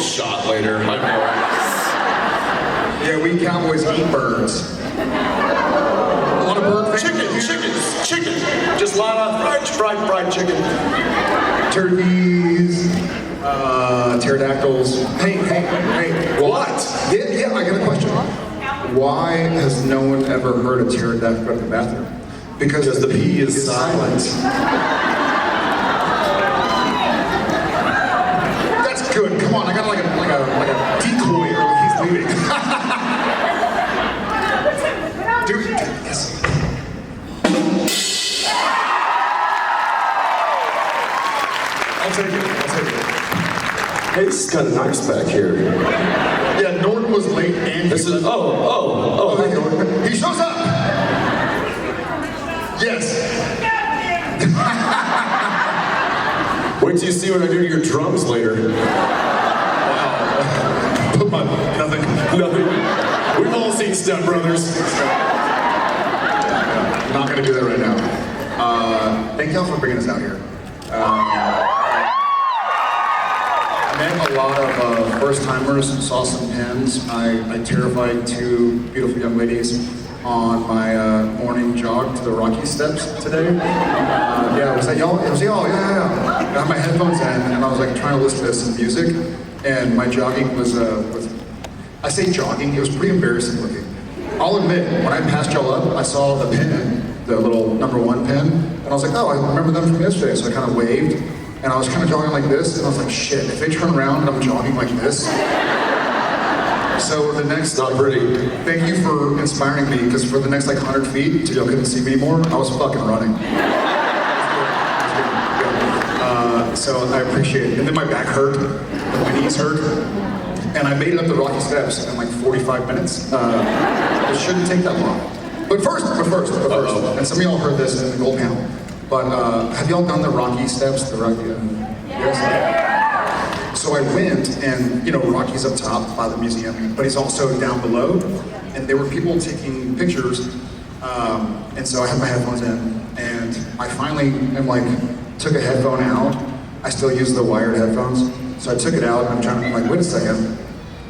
shot later. I know. Yeah, we cowboys eat birds. Want a bird? Chicken. Just line up fried chicken. Turkeys, pterodactyls. Hey. What? Yeah, I got a question. Why has no one ever heard a pterodactyl go to the bathroom? Because the P is silent. That's good. Come on, I got like a decoy or he's leaving. Dude, yes. I'll take it. Hey, this is kind of nice back here. Yeah, Norton was late and This is oh. Hey, Norton. He shows up. Yes. Wait till you see what I do to your drums later. Wow. Put my nothing. We've all seen Step Brothers. I'm not gonna do that right now. Thank y'all for bringing us out here. I met a lot of first-timers, saw some pins. I terrified two beautiful young ladies on my morning jog to the Rocky Steps today. Yeah, was that y'all? It was y'all, yeah. I had my headphones in and I was like trying to listen to some music and my jogging was I say jogging, it was pretty embarrassing looking. I'll admit, when I passed y'all up, I saw the pin, the little #1 pin, and I was like, oh, I remember them from yesterday, so I kind of waved, and I was kind of jogging like this, and I was like, shit, if they turn around and I'm jogging like this. So the next... Not pretty. Thank you for inspiring me, because for the next like 100 feet, until y'all couldn't see me anymore, I was fucking running. So I appreciate it. And then my back hurt, and my knees hurt, and I made it up the Rocky Steps in like 45 minutes. It shouldn't take that long. But first, and some of y'all heard this in the gold panel, but have y'all done the Rocky Steps, the Rocky? Yes. So I went, and you know, Rocky's up top by the museum, but he's also down below, and there were people taking pictures, and so I had my headphones in, and I finally am like, took a headphone out. I still use the wired headphones, so I took it out, and I'm like, wait a second,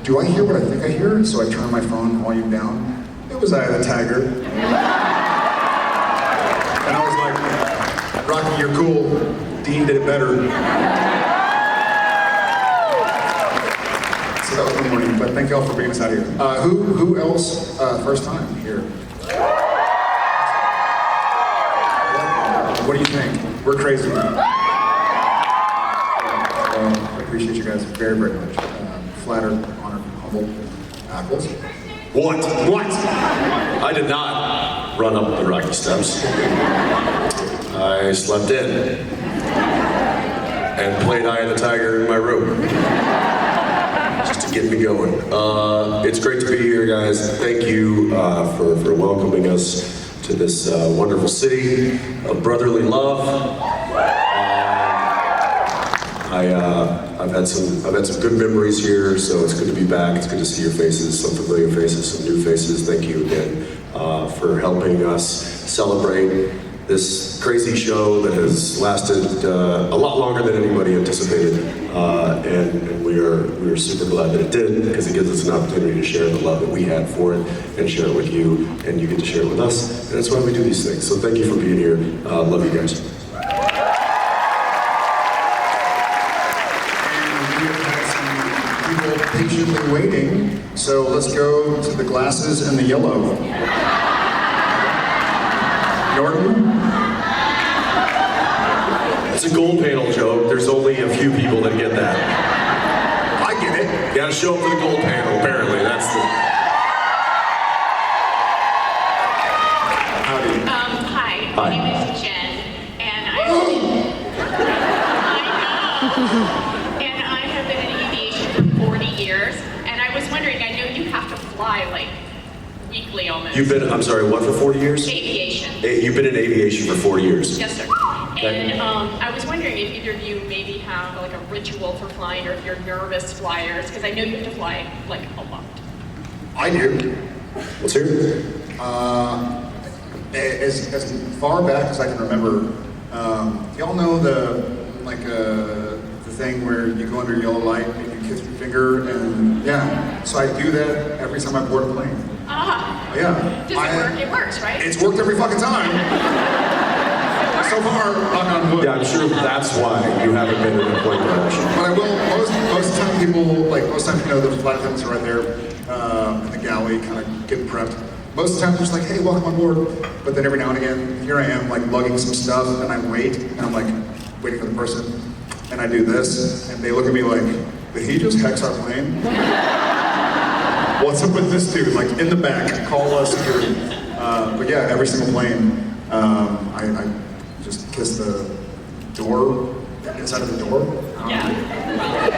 do I hear what I think I hear? So I turned my phone volume down. It was Eye of the Tiger. And I was like, Rocky, you're cool. Dean did it better. So that was the morning, but thank y'all for bringing us out here. Who else first time here? What do you think? We're crazy. Well, I appreciate you guys very, very much. Flattered, honored, humbled. Ackles. What? I did not run up the Rocky Steps. I slept in and played Eye of the Tiger in my room. Just to get me going. It's great to be here, guys. Thank you for welcoming us to this wonderful city of brotherly love. I've had some good memories here, so it's good to be back. It's good to see your faces, some familiar faces, some new faces. Thank you again for helping us celebrate this crazy show that has lasted a lot longer than anybody anticipated, and we are super glad that it did, because it gives us an opportunity to share the love that we had for it and share it with you, and you get to share it with us, and that's why we do these things. So thank you for being here. Love you guys. Patiently waiting, so let's go to the glasses and the yellow. Norton? It's a gold panel joke. There's only a few people that get that. I get it. You gotta show up for the gold panel, apparently. That's the... Howdy. Hi, Hi. my name is Jen, and I have been in aviation for 40 years, and I was wondering, I know you have to fly like weekly almost. You've been, I'm sorry, what, for 40 years? Aviation. You've been in aviation for 40 years. Yes, sir. And I was wondering if either of you maybe have like a ritual for flying, or if you're nervous flyers, because I know you have to fly like a lot. I do. Let's hear it. As far back as I can remember, y'all know the thing where you go under yellow light and you kiss your finger, and yeah. So I do that every time I board a plane. Ah. Yeah. Does it work? It works, right? It's worked every fucking time. So far, knock on wood. Yeah, I'm sure that's why you haven't been in a plane crash. But I will, most of the time people, like most times, you know, the flight attendants are right there in the galley, kind of getting prepped. Most of the time they're just like, hey, welcome on board. But then every now and again, here I am, like lugging some stuff, and I wait, and I'm like, waiting for the person, and I do this, and they look at me like, did he just hex our plane? What's up with this dude? Like, in the back, call us security. But yeah, every single plane, I just kiss the door, inside of the door. Yeah.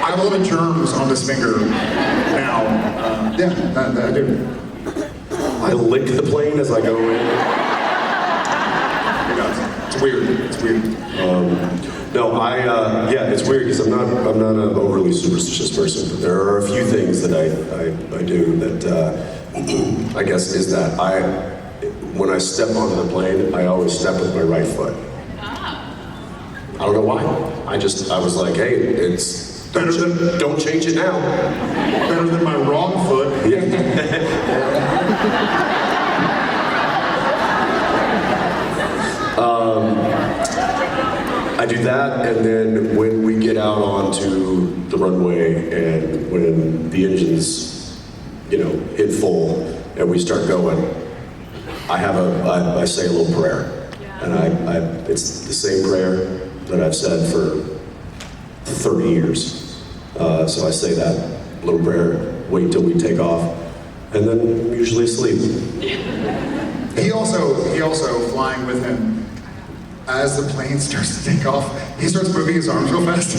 I have a lot of germs on this finger now. Yeah, I do. I lick the plane as I go in. It's weird. It's weird. No, yeah, it's weird because I'm not an overly superstitious person, but there are a few things that I do that I guess is that when I step onto the plane, I always step with my right foot. I don't know why. I was like, hey, it's better than, don't change it now. Better than my wrong foot. Yeah. I do that, and then when we get out onto the runway and when the engines, hit full and we start going, I say a little prayer, and it's the same prayer that I've said for 30 years. So I say that little prayer, wait till we take off, and then I'm usually asleep. He also flying with him. As the plane starts to take off, he starts moving his arms real fast.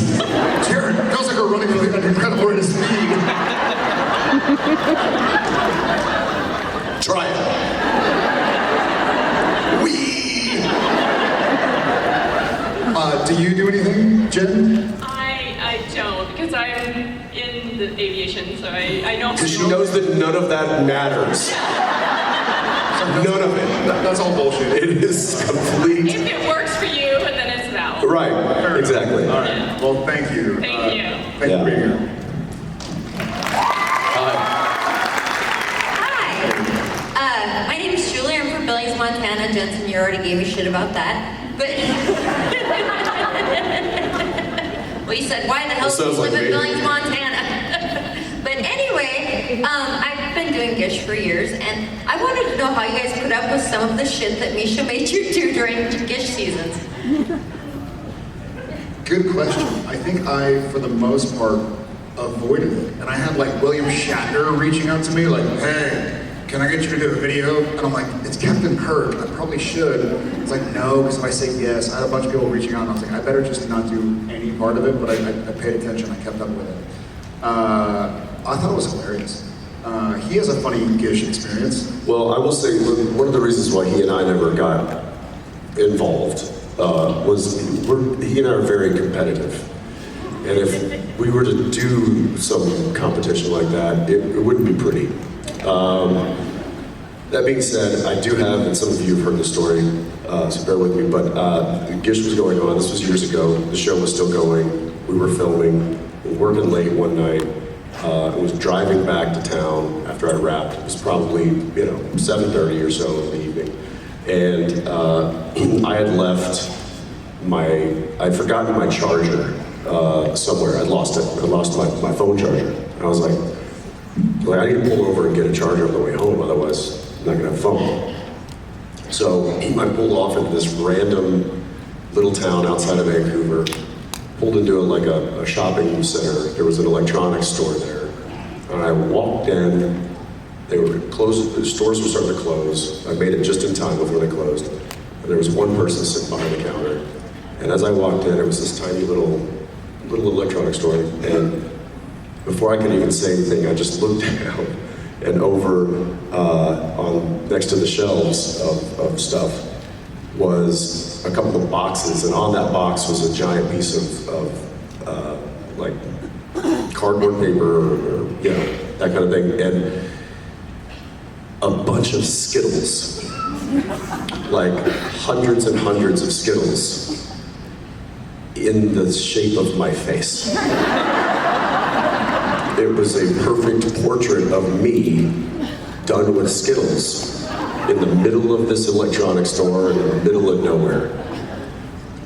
Jared, feels like we're running at an incredible rate of speed. Try it. Whee! Do you do anything, Jen? I don't, because I'm in the aviation, so I know. Because she knows that none of that matters. None of it. That's all bullshit. It is complete. If it works for you, then it's valid. Right, exactly. All right. Well, thank you. Thank you. Thank you for being here. Hi. My name is Julie. I'm from Billings, Montana. Jensen, you already gave me shit about that. But well, you said, why the hell do you live in Billings, Montana? But anyway, I've been doing Gish for years, and I wanted to know how you guys put up with some of the shit that Misha made you do during Gish seasons. Good question. I think I, for the most part, avoided it. And I had like William Shatner reaching out to me like, hey, can I get you to do a video? And I'm like, it's Captain Kirk, I probably should. It's like, no, because if I say yes, I had a bunch of people reaching out, and I was like, I better just not do any part of it, but I paid attention, I kept up with it. I thought it was hilarious. He has a funny Gish experience. Well, I will say, one of the reasons why he and I never got involved was he and I are very competitive. And if we were to do some competition like that, it wouldn't be pretty. That being said, I do have, and some of you have heard the story, so bear with me, but Gish was going on, this was years ago, the show was still going, we were filming, we were working late one night, I was driving back to town after I wrapped, it was probably, 7:30 or so in the evening, and I had left I'd forgotten my charger somewhere, I'd lost it, I lost my phone charger, and I was like, I need to pull over and get a charger on the way home, otherwise I'm not gonna have a phone. So I pulled off into this random little town outside of Vancouver, pulled into a shopping center. There was an electronics store there. And I walked in, they were closed, the stores were starting to close. I made it just in time before they closed. And there was one person sitting behind the counter. And as I walked in, it was this tiny little electronics store. And before I could even say anything, I just looked down and over on next to the shelves of stuff was a couple of boxes, and on that box was a giant piece of like cardboard paper or that kind of thing, and a bunch of Skittles, like hundreds and hundreds of Skittles in the shape of my face. it was a perfect portrait of me done with Skittles in the middle of this electronics store in the middle of nowhere.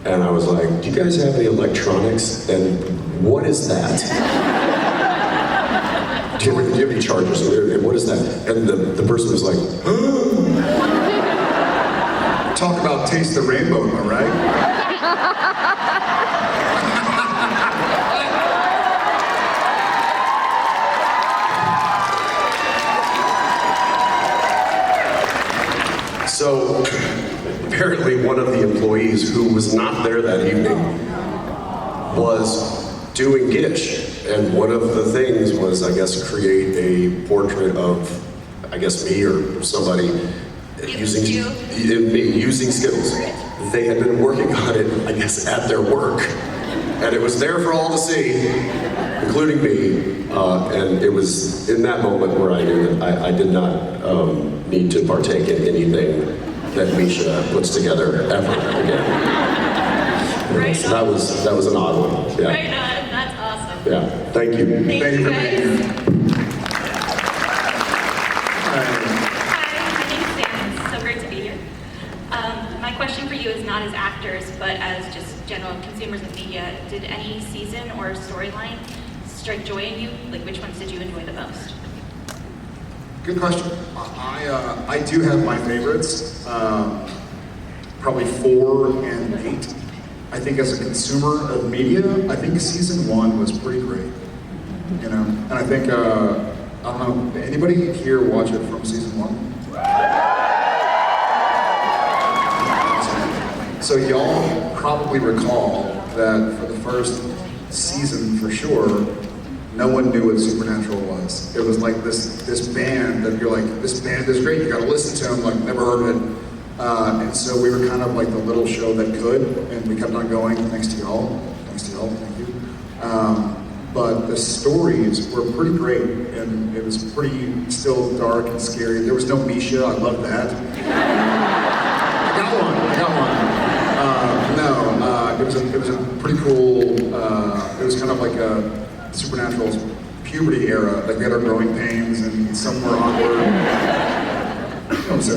And I was like, do you guys have any electronics? And what is that? Do you have any chargers? And what is that? And the person was like, Talk about taste the rainbow, am I right? So apparently one of the employees who was not there that evening was doing Gish. And one of the things was, I guess, create a portrait of, I guess, me or somebody using Skittles. They had been working on it, I guess, at their work. And it was there for all to see, including me. And it was in that moment where I knew that I did not need to partake in anything that Misha puts together ever again. Right So that was an odd one. Yeah. Right on, that's awesome. Yeah. Thank you. Thank Thank you you for guys. being here. Hi, my name's Sam. It's so great to be here. My question for you is not as actors, but as just general consumers of media. Did any season or storyline strike joy in you? Like, which ones did you enjoy the most? Good question. I do have my favorites, probably 4 and 8. I think as a consumer of media, I think season 1 was pretty great. You know, and I think I don't know. Anybody here watch it from season 1? So y'all probably recall that for the first season, for sure, no one knew what Supernatural was. It was like this band that you're like, this band is great, you gotta listen to them, like never heard of it. And so we were kind of like the little show that could, and we kept on going thanks to y'all. Thanks to y'all, thank you. But the stories were pretty great, and it was pretty still dark and scary. There was no Misha, I love that. I got one. It was a pretty cool, it was kind of like a Supernatural's puberty era, like we had our growing pains and somewhere onward. It's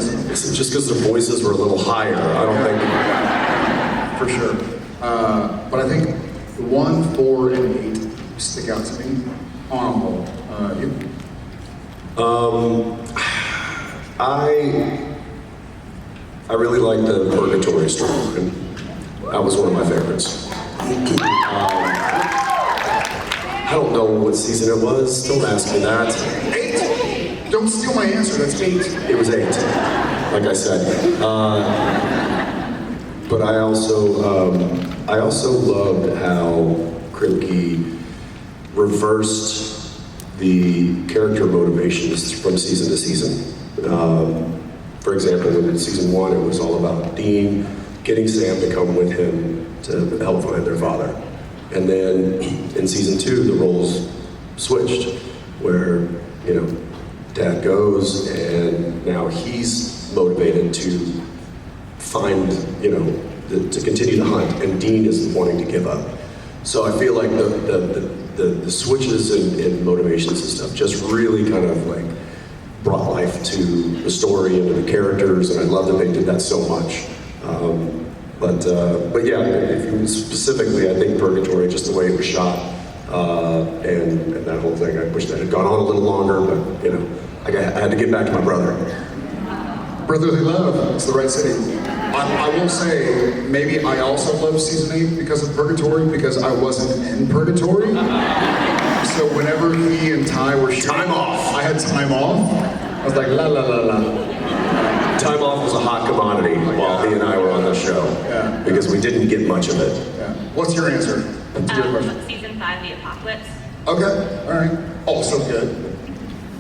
just because their voices were a little higher. I don't think. For sure. But I think 1, 4, and 8 stick out to me. Honorable. You? I really like the Purgatory story. That was one of my favorites. I don't know what season it was. Don't ask me that. 8? Don't steal my answer. That's 8. It was 8, like I said. But I also loved how Kripke reversed the character motivations from season to season. For example, in season 1, it was all about Dean getting Sam to come with him to help find their father. And then in season 2, the roles switched, where, you know, Dad goes and now he's motivated to find, you know, to continue the hunt, and Dean is wanting to give up. So I feel like the switches in motivations and stuff just really kind of like brought life to the story and to the characters, and I love that they did that so much. But yeah, if you specifically, I think Purgatory, just the way it was shot, and that whole thing, I wish that had gone on a little longer, but you know, I had to get back to my brother. Brotherly love, it's the right city. I will say, maybe I also love season 8 because of Purgatory, because I wasn't in Purgatory. So whenever he and Ty were shooting, Time off. I had time off. I was like, la la la la. Time off was a hot commodity while he and I were on the show, Yeah. because we didn't get much of it. Yeah. What's your answer to your question? Season 5, The Apocalypse. Okay, all right. Also good.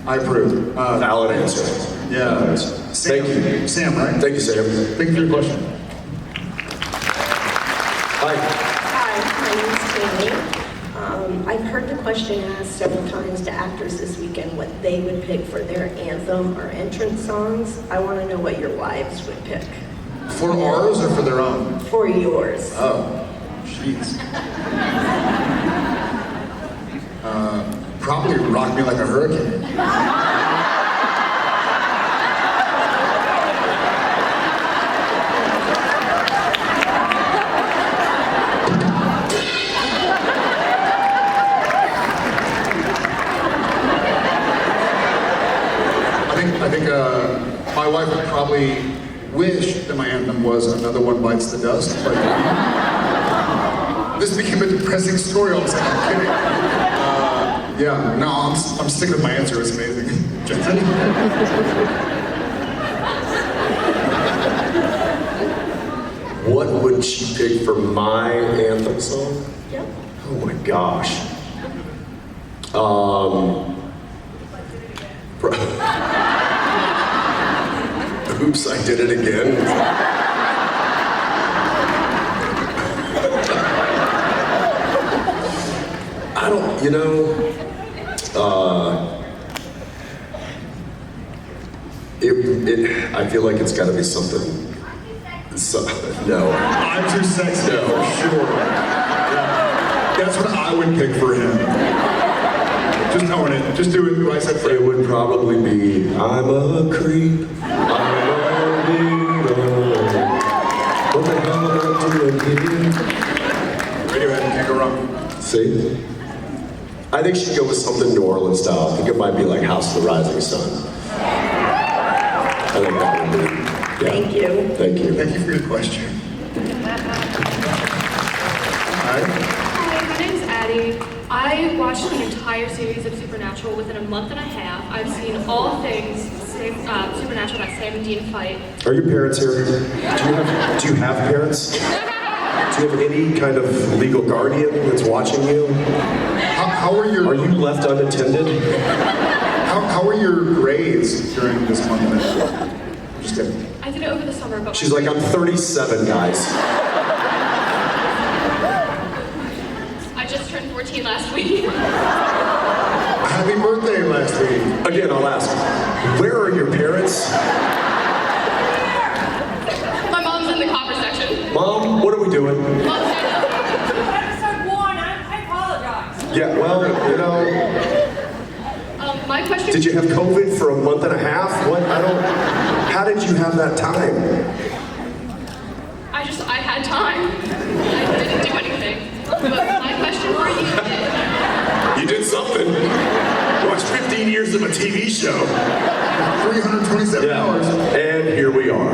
I approve. Valid answer. Yeah. Thank you. Sam, right? Thank you, Sam. Thank you for your question. Hi. Hi, my name's Tammy. I've heard the question asked several times to actors this weekend what they would pick for their anthem or entrance songs. I want to know what your wives would pick. For ours or for their own? For yours. Oh, jeez. Probably Rock Me Like a Hurricane. I think my wife would probably wish that my anthem was Another One Bites the Dust, but this became a depressing story all of a sudden. I'm kidding. Yeah, no, I'm sticking with my answer. It's amazing. Jensen? What would she pick for my anthem song? Yeah. Oh my gosh. Oops, I did it again. I don't, you know, I feel like it's gotta be something, no. I'm too sexy No. for sure. Yeah. That's what I would pick for him. Just knowing it. Just do it what I said for It him. would probably be, I'm a creep, I'm a weirdo. What the hell am I doing here? Radiohead, can't go wrong. See? I think she'd go with something New Orleans style. I think it might be like House of the Rising Sun. I think that would be, yeah. Thank you. Thank you. Thank you for your question. Hi. Hi, my name's Addie. I watched the entire series of Supernatural within a month and a half. I've seen all things Supernatural that Sam Dean fight. Are your parents here? Do you have parents? Do you have any kind of legal guardian that's watching you? How are your Are you left unattended? how are your grades during this month and a half? Just kidding. I did it over the summer, but She's like, I'm 37, guys. I just turned 14 last week. Happy birthday last week. Again, I'll ask, where are your parents? My mom's in the copper section. Mom, what are we doing? Mom's doing Episode 1, I apologize. Yeah, well, you know, my question. did you have COVID for a month and a half? What? How did you have that time? I had time. I didn't do anything. But my question for you is, You did something. Watched 15 years of a TV show. 327 hours. And here we are.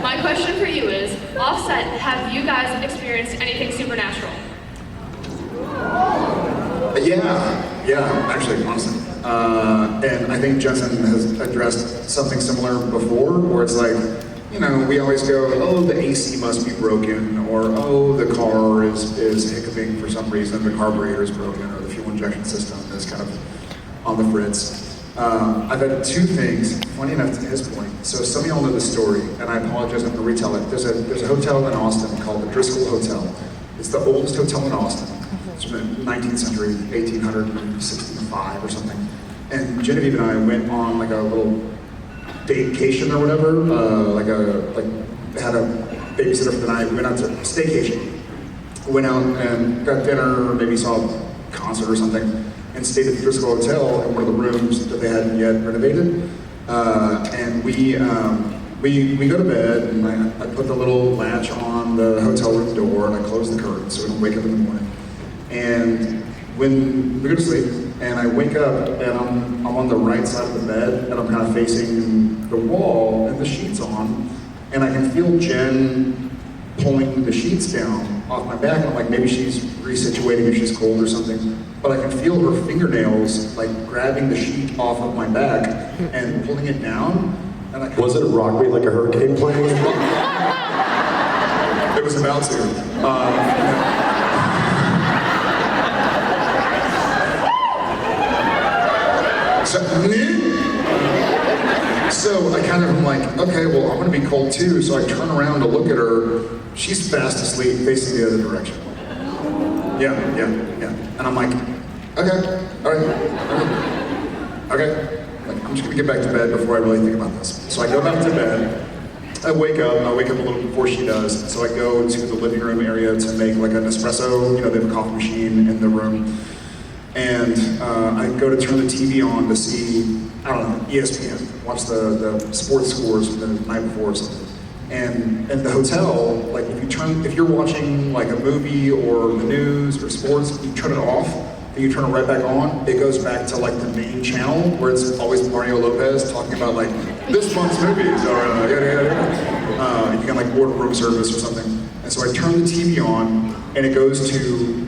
my question for you is, Offset, have you guys experienced anything supernatural? Yeah, actually, honestly. And I think Jensen has addressed something similar before, where it's like, you know, we always go, oh, the AC must be broken, or oh, the car is hiccuping for some reason, the carburetor is broken, or the fuel injection system is kind of on the fritz. I've had two things, funny enough to his point. So some of y'all know the story, and I apologize, I'm going to retell it. There's a hotel in Austin called the Driscoll Hotel. It's the oldest hotel in Austin. It's from the 19th century, 1865 or something. And Genevieve and I went on like a little vacation or whatever, had a babysitter for the night. We went out to staycation. Went out and got dinner, maybe saw a concert or something, and stayed at the Driscoll Hotel in one of the rooms that they hadn't yet renovated. And we go to bed, and I put the little latch on the hotel room door, and I close the curtains so we don't wake up in the morning. And when we go to sleep, and I wake up, and I'm on the right side of the bed, and I'm kind of facing the wall, and the sheet's on, and I can feel Jen pulling the sheets down off my back, and I'm like, maybe she's resituating if she's cold or something, but I can feel her fingernails, like, grabbing the sheet off of my back, and pulling it down, and I Was it a Rock Me Like a Hurricane playing? It was about to. So I kind of am like, okay, well, I'm gonna be cold too. So I turn around to look at her. She's fast asleep, facing the other direction. Yeah. And I'm like, okay, all right. Okay. Like, I'm just gonna get back to bed before I really think about this. So I go back to bed. I wake up a little before she does. So I go to the living room area to make like an espresso. You know, they have a coffee machine in the room. And I go to turn the TV on to see, I don't know, ESPN, watch the sports scores from the night before or something. And in the hotel, like if you're watching like a movie or the news or sports, you turn it off, then you turn it right back on, it goes back to like the main channel where it's always Mario Lopez talking about like this month's movies or you can like order room service or something. And so I turn the TV on and it goes to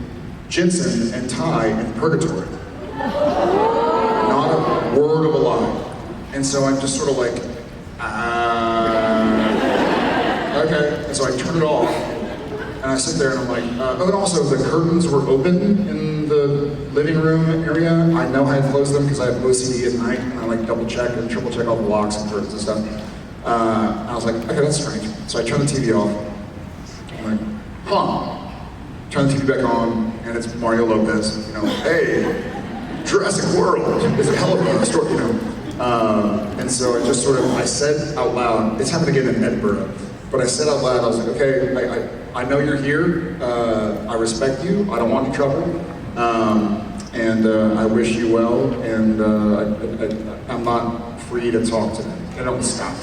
Jensen and Ty in Purgatory. Not a word of a lie. And so I'm just sort of like, okay. And so I turn it off, and I sit there and I'm like, oh, and also the curtains were open in the living room area. I know I had closed them because I have OCD at night, and I like double check and triple check all the locks and curtains and stuff. And I was like, okay, that's strange. So I turn the TV off. I'm like, huh. Turn the TV back on, and it's Mario Lopez. You know, hey, Jurassic World is a hell of a story, you know. And so I just sort of, I said out loud, it's happened again in Edinburgh, but I said out loud, I was like, okay, I know you're here, I respect you, I don't want any trouble, and I wish you well, and I'm not free to talk to them. I don't stop.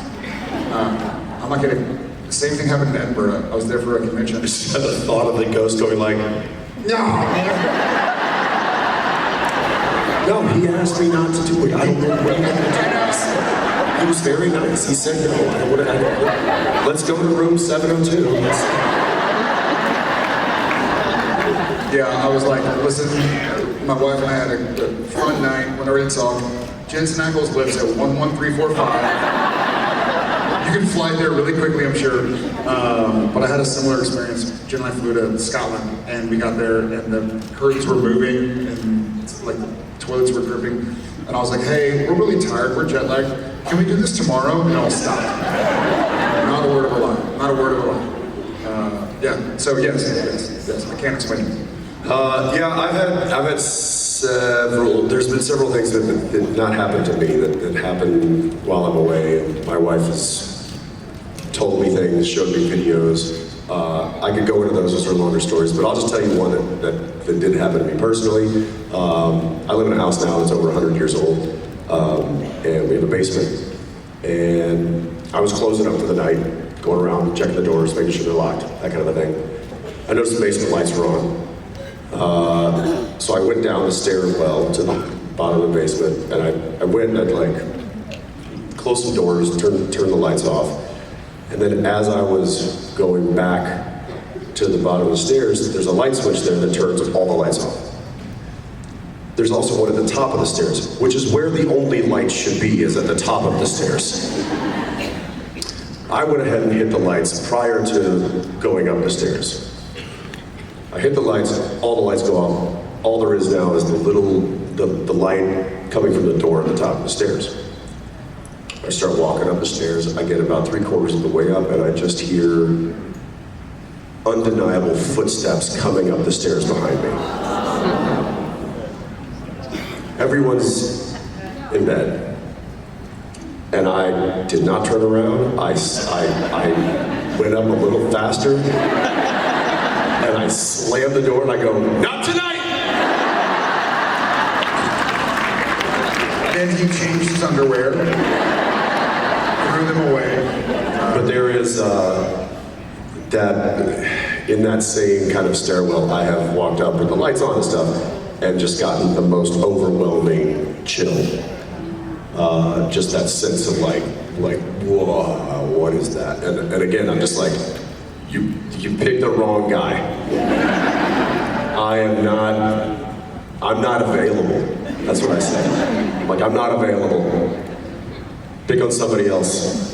I'm not getting, the same thing happened in Edinburgh. I was there for a convention. I just had the thought of the ghost going like, no. No, he asked me not to do it. I don't know what you're going to do. He was very nice. He said, no, let's go to room 702. Yeah, I was like, listen, my wife and I had a fun night. We're ready to talk. Jensen Ackles lives at 11345. You can fly there really quickly, I'm sure. But I had a similar experience. Jen and I flew to Scotland, and we got there, and the curtains were moving, and like the toilets were dripping. And I was like, hey, we're really tired, we're jet lagged. Can we do this tomorrow? And I'll stop. Not a word of a lie. Not a word of a lie. Yeah. So yes, I can't explain it. Yeah, I've had several. There's been several things that did not happen to me that happened while I'm away. And my wife has told me things, showed me videos. I could go into those are longer stories, but I'll just tell you one that did happen to me personally. I live in a house now that's over 100 years old, and we have a basement. And I was closing up for the night, going around, checking the doors, making sure they're locked, that kind of a thing. I noticed the basement lights were on. So I went down the stairwell to the bottom of the basement, and I went and I'd like close some doors, turn the lights off. And then as I was going back to the bottom of the stairs, there's a light switch there that turns all the lights off. There's also one at the top of the stairs, which is where the only light should be, is at the top of the stairs. I went ahead and hit the lights prior to going up the stairs. I hit the lights, all the lights go off. All there is now is the light coming from the door at the top of the stairs. I start walking up the stairs, I get about 3/4 of the way up, and I just hear undeniable footsteps coming up the stairs behind me. Everyone's in bed. And I did not turn around. I went up a little faster, and I slammed the door, and I go, not tonight! Then he changed his underwear, threw them away. But there is that, in that same kind of stairwell, I have walked up with the lights on and stuff, and just gotten the most overwhelming chill. Just that sense of like, whoa, what is that? And again, I'm just like, you picked the wrong guy. I'm not available. That's what I said. Like, I'm not available. Pick on somebody else.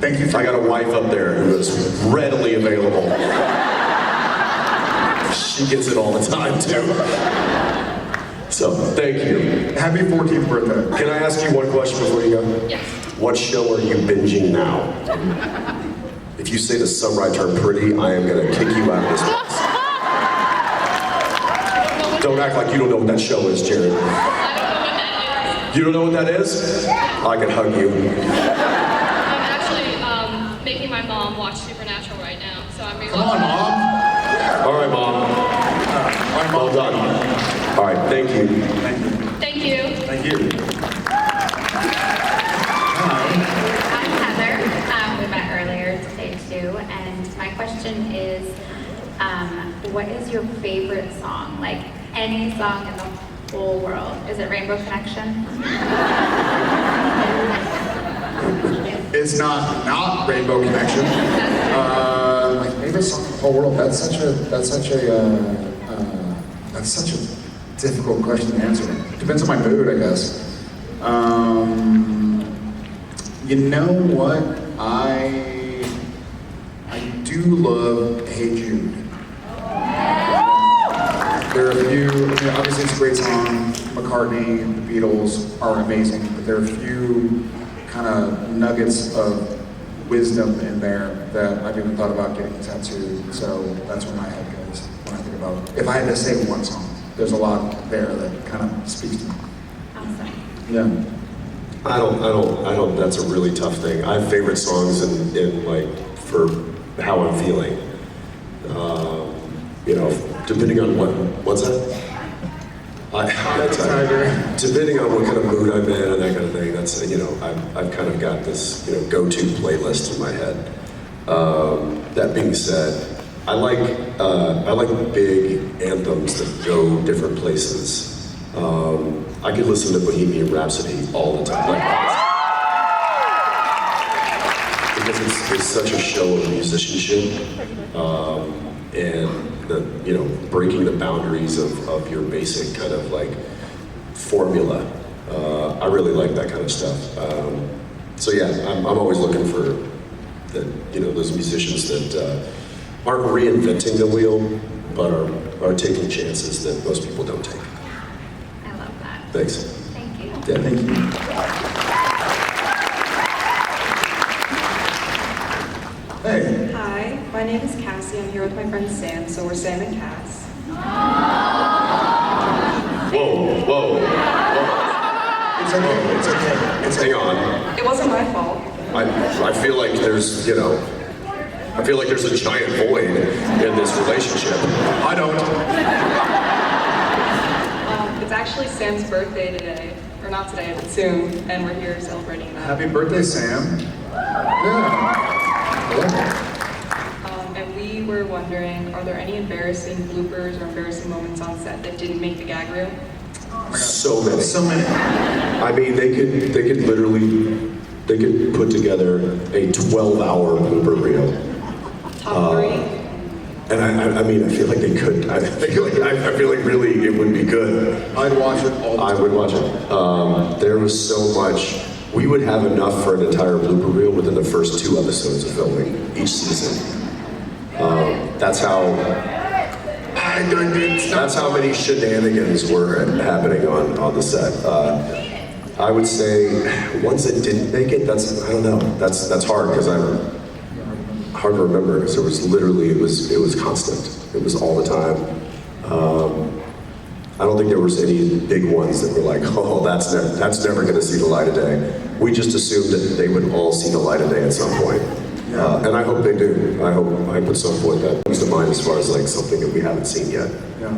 Thank you. I got a wife up there who is readily available. She gets it all the time too. So, thank you. Happy 14th birthday. Can I ask you one question before you go? Yes. What show are you binging now? If you say the summer I turned pretty, I am gonna kick you out of this place. Don't act like you don't know what that show is, Jared. I don't know what that is. You don't know what that is? I can hug you. I'm actually making my mom watch Supernatural right now, so I'm Come on, Mom. All right, Mom. My Well mom. done. All right, thank you. Thank you. Thank you. Thank you. I'm Heather. We met earlier today too, and my question is, what is your favorite song? Like any song in the whole world? Is it Rainbow Connection? It's not Rainbow Connection. My favorite song in the whole world. That's such a difficult question to answer. Depends on my mood, I guess. You know what? I do love Hey Jude. There are a few, obviously it's a great song. McCartney, the Beatles are amazing, but there are a few kind of nuggets of wisdom in there that I've even thought about getting tattooed. So that's where my head goes when I think about, if I had to say one song. There's a lot there that kind of speaks to me. Awesome. Yeah. I don't, that's a really tough thing. I have favorite songs in like, for how I'm feeling. You know, depending on what's that? Depending on what kind of mood I'm in and that kind of thing, that's, you know, I've kind of got this, you know, go-to playlist in my head. That being said, I like big anthems that go different places. I could listen to Bohemian Rhapsody all the time. Because it's such a show of musicianship, and you know, breaking the boundaries of your basic kind of like formula. I really like that kind of stuff. So yeah, I'm always looking for you know, those musicians that aren't reinventing the wheel, but are taking chances that most people don't take. I love that. Thanks. Thank you. Yeah, thank you. Hey. Hi, my name is Cassie. I'm here with my friend Sam, so we're Sam and Cass. Whoa. It's okay. Hang on. It wasn't my fault. I feel like there's, you know, I feel like there's a giant void in this relationship. I don't. It's actually Sam's birthday today. Or not today, but soon. And we're here celebrating that. Happy birthday, Sam. Yeah. And we were wondering, are there any embarrassing bloopers or embarrassing moments on set that didn't make the gag reel? So many. So many. I mean, they could literally, they could put together a 12-hour blooper reel. Top 3? And I mean, I feel like they could. I feel like really it would be good. I'd watch it all the time. I would watch it. There was so much. We would have enough for an entire blooper reel within the first 2 episodes of filming each season. That's how many shenanigans were happening on the set. I would say ones that didn't make it. I don't know. That's hard because hard to remember because it was literally it was constant. It was all the time. I don't think there was any big ones that were like, oh, that's never going to see the light of day. We just assumed that they would all see the light of day at some point. And I hope they do. I hope at some point that comes to mind as far as like something that we haven't seen yet. Yeah.